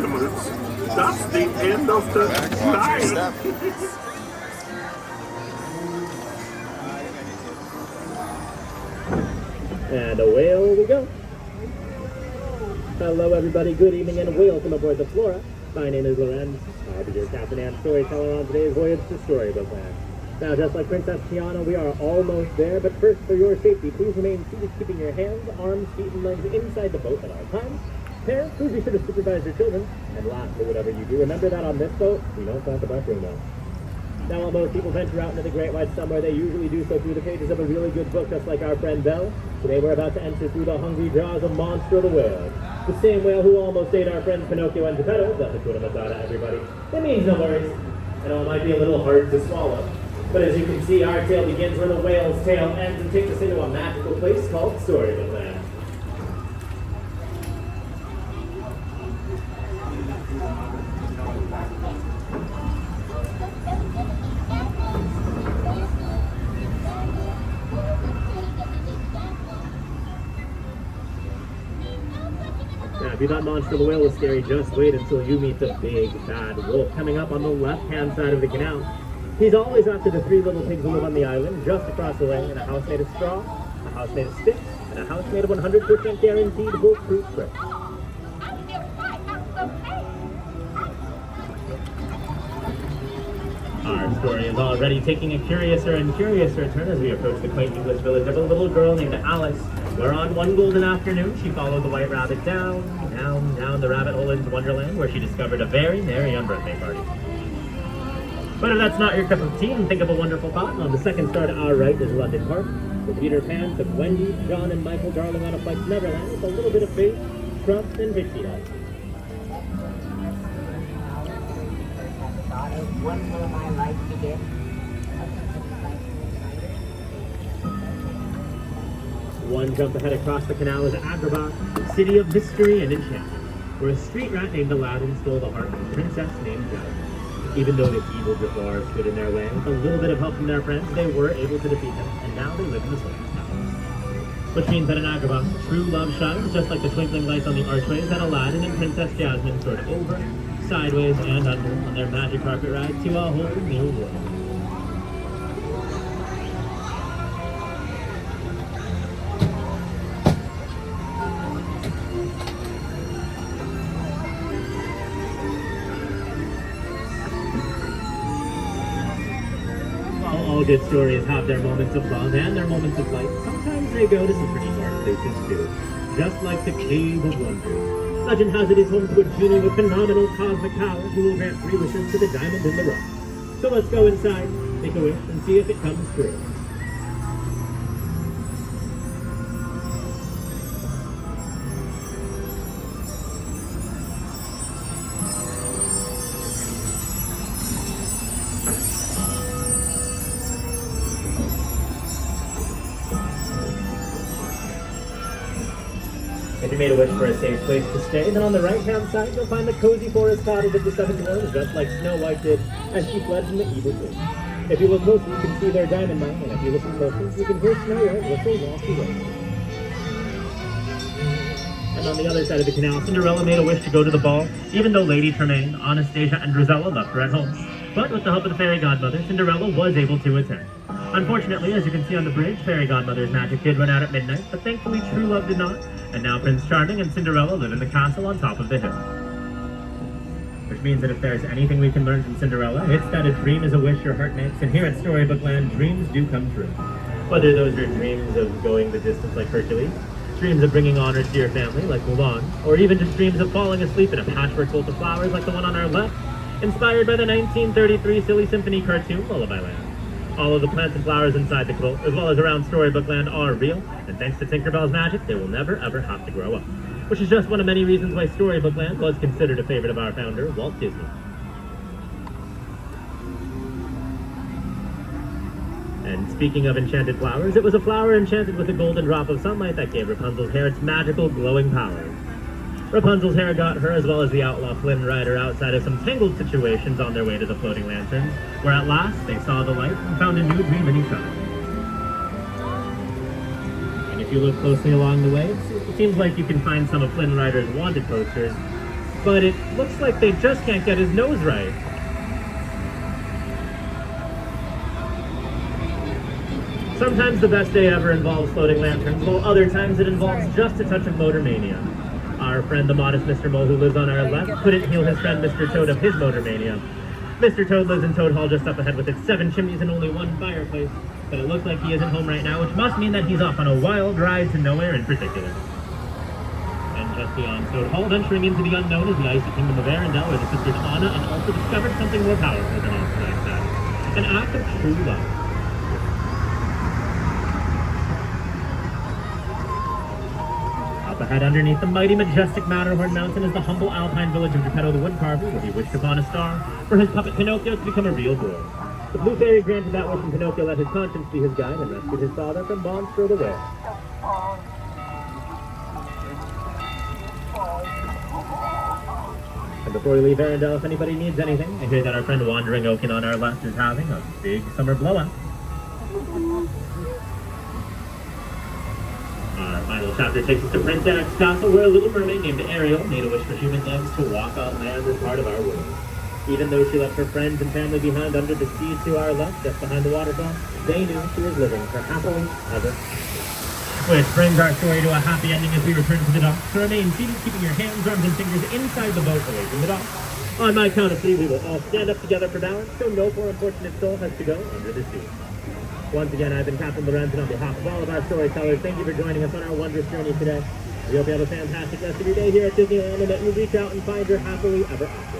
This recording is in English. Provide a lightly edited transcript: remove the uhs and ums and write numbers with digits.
animals. That's the end of the line. And away we go. Hello everybody, good evening and welcome aboard the Flora. My name is Lorenz. I'll be your captain and storyteller on today's voyage to Storybook Land. Now, just like Princess Tiana, we are almost there, but first, for your safety, please remain seated, keeping your hands, arms, feet, and legs inside the boat at all times. Parents, please be sure to supervise your children. And lastly, whatever you do, remember that on this boat, we don't talk about Bruno. Now, while most people venture out into the Great White somewhere, they usually do so through the pages of a really good book, just like our friend Belle. Today, we're about to enter through the hungry jaws of Monster the Whale. The same whale who almost ate our friends Pinocchio and Geppetto. That's Hakuna Matata, everybody. It means no worries. I know it might be a little hard to swallow. But as you can see, our tale begins where the whale's tail ends and takes us into a magical place called Storybook Land. Now, if you thought Monster the Whale was scary, just wait until you meet the big, bad wolf coming up on the left-hand side of the canal. He's always after the three little pigs who live on the island, just across the way, in a house made of straw, a house made of sticks, and a house made of 100% guaranteed wolf-proof bricks. Our story is already taking a curiouser and curiouser turn as we approach the quaint English village of a little girl named Alice, where on one golden afternoon she followed the white rabbit down the rabbit hole into Wonderland, where she discovered a very merry birthday party. But if that's not your cup of tea, then think of a wonderful thought. On the second star to our right is London Park, where Peter Pan took Wendy, John, and Michael Darling on a flight to Neverland with a little bit of faith, trust, and pixie dust. When will my life begin? One jump ahead across the canal is Agrabah, city of mystery and enchantment, where a street rat named Aladdin stole the heart of a princess named Jasmine. Even though the evil Jafar stood in their way, with a little bit of help from their friends, they were able to defeat them, and now they live in the Sultan's palace. Which means that in Agrabah, true love shines, just like the twinkling lights on the archways that Aladdin and Princess Jasmine soared over, sideways, and under on their magic carpet ride to a whole new world. All good stories have their moments of love and their moments of light. Sometimes they go to some pretty dark places too, just like the Cave of Wonders. Legend has it is home to a genie with phenomenal cosmic powers who will grant 3 wishes to the diamond in the rough. So let's go inside, make a wish, and see if it comes true. If you made a wish for a safe place to stay, then on the right-hand side, you'll find the cozy forest cottage of the 7 dwarves, just like Snow White did as she fled from the evil queen. If you look closely, you can see their diamond mine, and if you listen closely, you can hear Snow White whistle walk away. And on the other side of the canal, Cinderella made a wish to go to the ball, even though Lady Tremaine, Anastasia, and Drizella left her at home. But with the help of the fairy godmother, Cinderella was able to attend. Unfortunately, as you can see on the bridge, fairy godmother's magic did run out at midnight, but thankfully true love did not, and now Prince Charming and Cinderella live in the castle on top of the hill. Which means that if there's anything we can learn from Cinderella, it's that a dream is a wish your heart makes, and here at Storybook Land, dreams do come true. Whether those are dreams of going the distance like Hercules, dreams of bringing honor to your family like Mulan, or even just dreams of falling asleep in a patchwork quilt of flowers like the one on our left, inspired by the 1933 silly symphony cartoon Lullaby Land. All of the plants and flowers inside the quilt, as well as around Storybook Land, are real, and thanks to Tinkerbell's magic, they will never ever have to grow up. Which is just one of many reasons why Storybook Land was considered a favorite of our founder, Walt Disney. And speaking of enchanted flowers, it was a flower enchanted with a golden drop of sunlight that gave Rapunzel's hair its magical glowing powers. Rapunzel's hair got her, as well as the outlaw Flynn Rider, outside of some tangled situations on their way to the floating lanterns, where at last they saw the light and found a new dream in each other. And if you look closely along the way, it seems like you can find some of Flynn Rider's wanted posters but it looks like they just can't get his nose right. Sometimes the best day ever involves floating lanterns, while other times it involves just a touch of motor mania. Our friend the modest Mr. Mole, who lives on our left, couldn't heal his friend Mr. Toad of his motor mania. Mr. Toad lives in Toad Hall just up ahead with its 7 chimneys and only 1 fireplace, but it looks like he isn't home right now, which must mean that he's off on a wild ride to nowhere in particular. And just beyond Toad Hall, venturing into the unknown is the icy kingdom of Arendelle, where the sisters Anna and also discovered something more powerful than all like that. An act of true love. Up ahead underneath the mighty majestic Matterhorn Mountain is the humble alpine village of Geppetto the Woodcarver, where he wished upon a star for his puppet Pinocchio to become a real boy. The Blue Fairy granted that wish, and Pinocchio let his conscience be his guide and rescued his father from Monstro the Were. And before we leave Arendelle, if anybody needs anything, I hear that our friend Wandering Oaken on our left is having a big summer blowout. Our final chapter takes us to Prince Eric's castle, where a little mermaid named Ariel made a wish for human legs to walk on land as part of our world. Even though she left her friends and family behind under the sea to our left, just behind the waterfall, they knew she was living her happily ever after. Which brings our story to a happy ending as we return to the dock. So remain seated, keeping your hands, arms, and fingers inside the boat away from the dock. On my count of 3, we will all stand up together for balance, so no poor unfortunate soul has to go under the sea. Once again, I've been Captain Lorenz, and on behalf of all of our storytellers, thank you for joining us on our wondrous journey today. We hope you have a fantastic rest of your day here at Disneyland, and that you reach out and find your happily ever after.